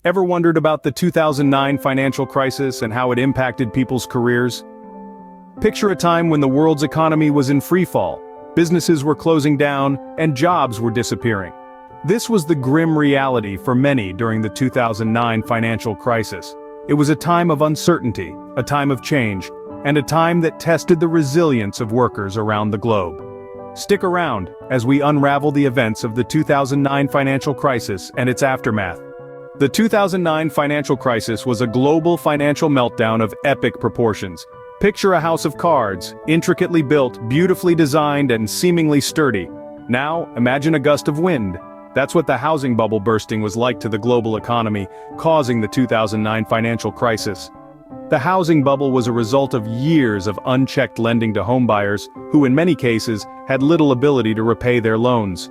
Ever wondered about the 2009 financial crisis and how it impacted people's careers? Picture a time when the world's economy was in freefall, businesses were closing down, and jobs were disappearing. This was the grim reality for many during the 2009 financial crisis. It was a time of uncertainty, a time of change, and a time that tested the resilience of workers around the globe. Stick around as we unravel the events of the 2009 financial crisis and its aftermath. The 2009 financial crisis was a global financial meltdown of epic proportions. Picture a house of cards, intricately built, beautifully designed, and seemingly sturdy. Now, imagine a gust of wind. That's what the housing bubble bursting was like to the global economy, causing the 2009 financial crisis. The housing bubble was a result of years of unchecked lending to homebuyers, who in many cases had little ability to repay their loans.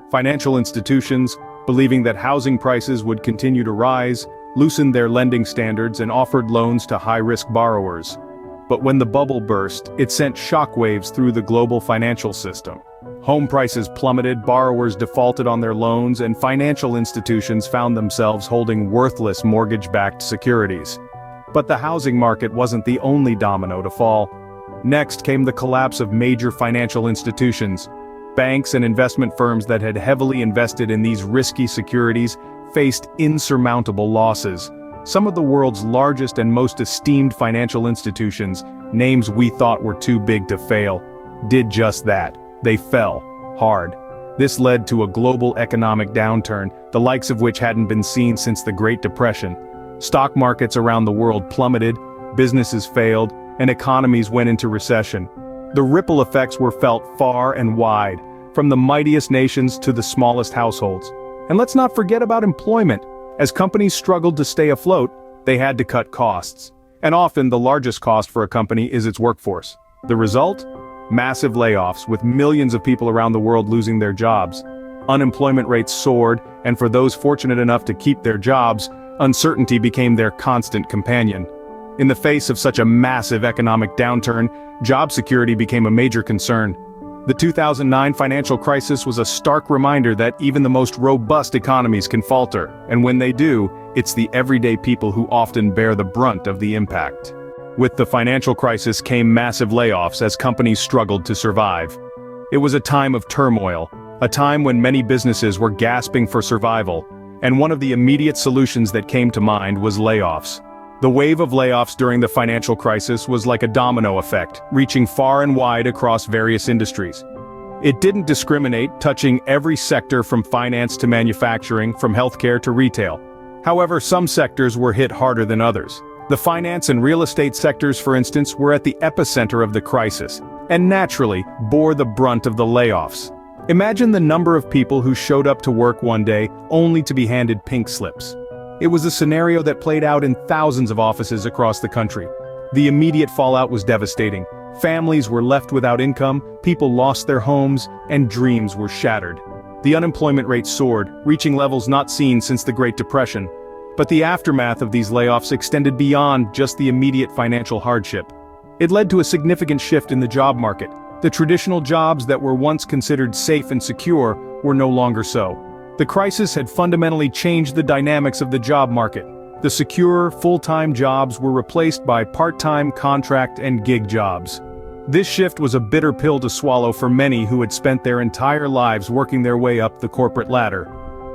Financial institutions, believing that housing prices would continue to rise, loosened their lending standards and offered loans to high-risk borrowers. But when the bubble burst, it sent shockwaves through the global financial system. Home prices plummeted, borrowers defaulted on their loans, and financial institutions found themselves holding worthless mortgage-backed securities. But the housing market wasn't the only domino to fall. Next came the collapse of major financial institutions. Banks and investment firms that had heavily invested in these risky securities faced insurmountable losses. Some of the world's largest and most esteemed financial institutions, names we thought were too big to fail, did just that. They fell hard. This led to a global economic downturn, the likes of which hadn't been seen since the Great Depression. Stock markets around the world plummeted, businesses failed, and economies went into recession. The ripple effects were felt far and wide, from the mightiest nations to the smallest households. And let's not forget about employment. As companies struggled to stay afloat, they had to cut costs. And often the largest cost for a company is its workforce. The result? Massive layoffs, with millions of people around the world losing their jobs. Unemployment rates soared, and for those fortunate enough to keep their jobs, uncertainty became their constant companion. In the face of such a massive economic downturn, job security became a major concern. The 2009 financial crisis was a stark reminder that even the most robust economies can falter, and when they do, it's the everyday people who often bear the brunt of the impact. With the financial crisis came massive layoffs as companies struggled to survive. It was a time of turmoil, a time when many businesses were gasping for survival, and one of the immediate solutions that came to mind was layoffs. The wave of layoffs during the financial crisis was like a domino effect, reaching far and wide across various industries. It didn't discriminate, touching every sector from finance to manufacturing, from healthcare to retail. However, some sectors were hit harder than others. The finance and real estate sectors, for instance, were at the epicenter of the crisis, and naturally bore the brunt of the layoffs. Imagine the number of people who showed up to work one day only to be handed pink slips. It was a scenario that played out in thousands of offices across the country. The immediate fallout was devastating. Families were left without income, people lost their homes, and dreams were shattered. The unemployment rate soared, reaching levels not seen since the Great Depression. But the aftermath of these layoffs extended beyond just the immediate financial hardship. It led to a significant shift in the job market. The traditional jobs that were once considered safe and secure were no longer so. The crisis had fundamentally changed the dynamics of the job market. The secure, full-time jobs were replaced by part-time, contract, and gig jobs. This shift was a bitter pill to swallow for many who had spent their entire lives working their way up the corporate ladder.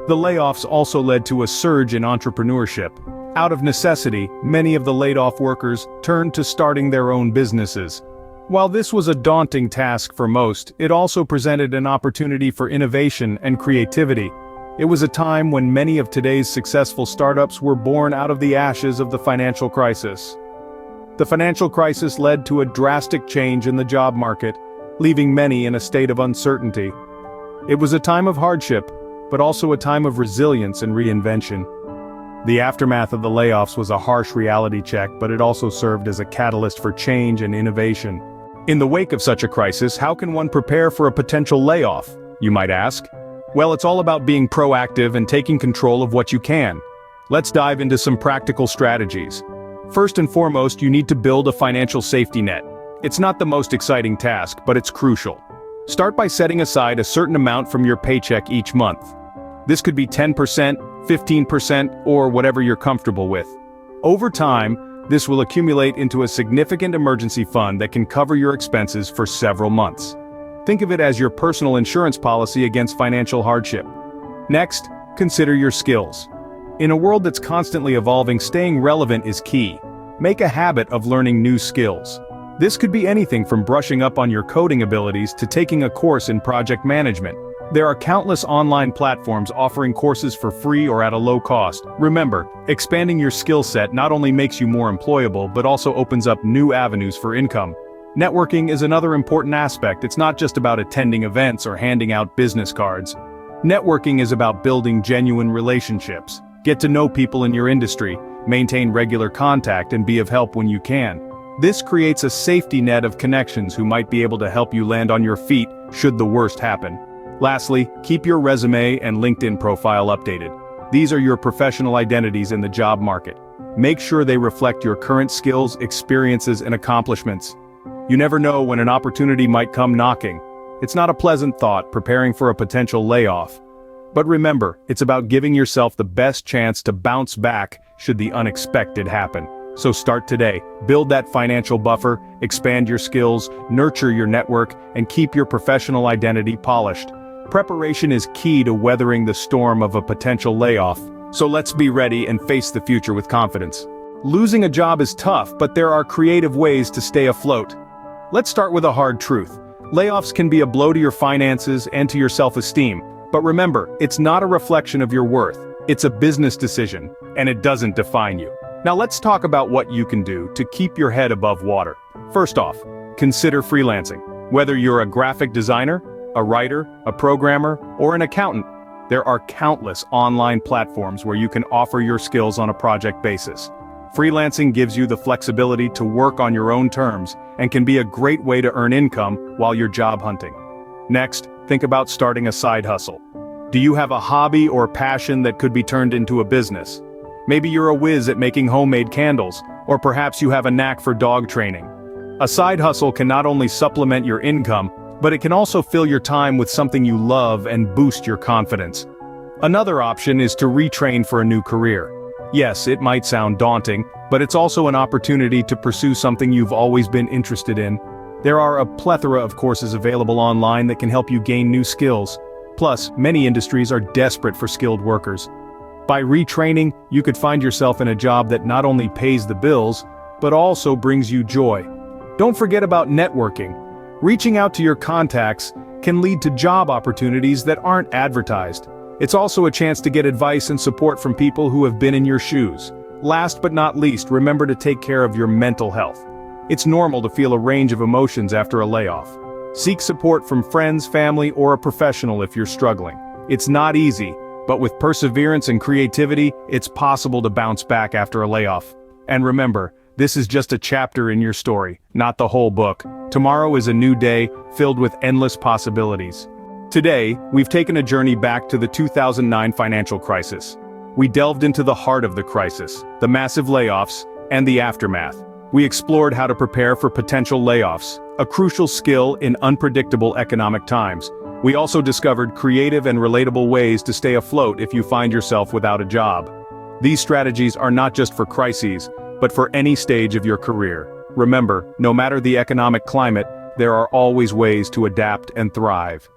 The layoffs also led to a surge in entrepreneurship. Out of necessity, many of the laid-off workers turned to starting their own businesses. While this was a daunting task for most, it also presented an opportunity for innovation and creativity. It was a time when many of today's successful startups were born out of the ashes of the financial crisis. The financial crisis led to a drastic change in the job market, leaving many in a state of uncertainty. It was a time of hardship, but also a time of resilience and reinvention. The aftermath of the layoffs was a harsh reality check, but it also served as a catalyst for change and innovation. In the wake of such a crisis, how can one prepare for a potential layoff, you might ask? Well, it's all about being proactive and taking control of what you can. Let's dive into some practical strategies. First and foremost, you need to build a financial safety net. It's not the most exciting task, but it's crucial. Start by setting aside a certain amount from your paycheck each month. This could be 10%, 15%, or whatever you're comfortable with. Over time, this will accumulate into a significant emergency fund that can cover your expenses for several months. Think of it as your personal insurance policy against financial hardship. Next, consider your skills. In a world that's constantly evolving, staying relevant is key. Make a habit of learning new skills. This could be anything from brushing up on your coding abilities to taking a course in project management. There are countless online platforms offering courses for free or at a low cost. Remember, expanding your skill set not only makes you more employable but also opens up new avenues for income. Networking is another important aspect. It's not just about attending events or handing out business cards. Networking is about building genuine relationships. Get to know people in your industry, maintain regular contact, and be of help when you can. This creates a safety net of connections who might be able to help you land on your feet should the worst happen. Lastly, keep your resume and LinkedIn profile updated. These are your professional identities in the job market. Make sure they reflect your current skills, experiences, and accomplishments. You never know when an opportunity might come knocking. It's not a pleasant thought, preparing for a potential layoff. But remember, it's about giving yourself the best chance to bounce back should the unexpected happen. So start today. Build that financial buffer, expand your skills, nurture your network, and keep your professional identity polished. Preparation is key to weathering the storm of a potential layoff. So let's be ready and face the future with confidence. Losing a job is tough, but there are creative ways to stay afloat. Let's start with a hard truth. Layoffs can be a blow to your finances and to your self-esteem. But remember, it's not a reflection of your worth. It's a business decision, and it doesn't define you. Now let's talk about what you can do to keep your head above water. First off, consider freelancing. Whether you're a graphic designer, a writer, a programmer, or an accountant, there are countless online platforms where you can offer your skills on a project basis. Freelancing gives you the flexibility to work on your own terms and can be a great way to earn income while you're job hunting. Next, think about starting a side hustle. Do you have a hobby or passion that could be turned into a business? Maybe you're a whiz at making homemade candles, or perhaps you have a knack for dog training. A side hustle can not only supplement your income, but it can also fill your time with something you love and boost your confidence. Another option is to retrain for a new career. Yes, it might sound daunting, but it's also an opportunity to pursue something you've always been interested in. There are a plethora of courses available online that can help you gain new skills. Plus, many industries are desperate for skilled workers. By retraining, you could find yourself in a job that not only pays the bills, but also brings you joy. Don't forget about networking. Reaching out to your contacts can lead to job opportunities that aren't advertised. It's also a chance to get advice and support from people who have been in your shoes. Last but not least, remember to take care of your mental health. It's normal to feel a range of emotions after a layoff. Seek support from friends, family, or a professional if you're struggling. It's not easy, but with perseverance and creativity, it's possible to bounce back after a layoff. And remember, this is just a chapter in your story, not the whole book. Tomorrow is a new day, filled with endless possibilities. Today, we've taken a journey back to the 2009 financial crisis. We delved into the heart of the crisis, the massive layoffs, and the aftermath. We explored how to prepare for potential layoffs, a crucial skill in unpredictable economic times. We also discovered creative and relatable ways to stay afloat if you find yourself without a job. These strategies are not just for crises, but for any stage of your career. Remember, no matter the economic climate, there are always ways to adapt and thrive.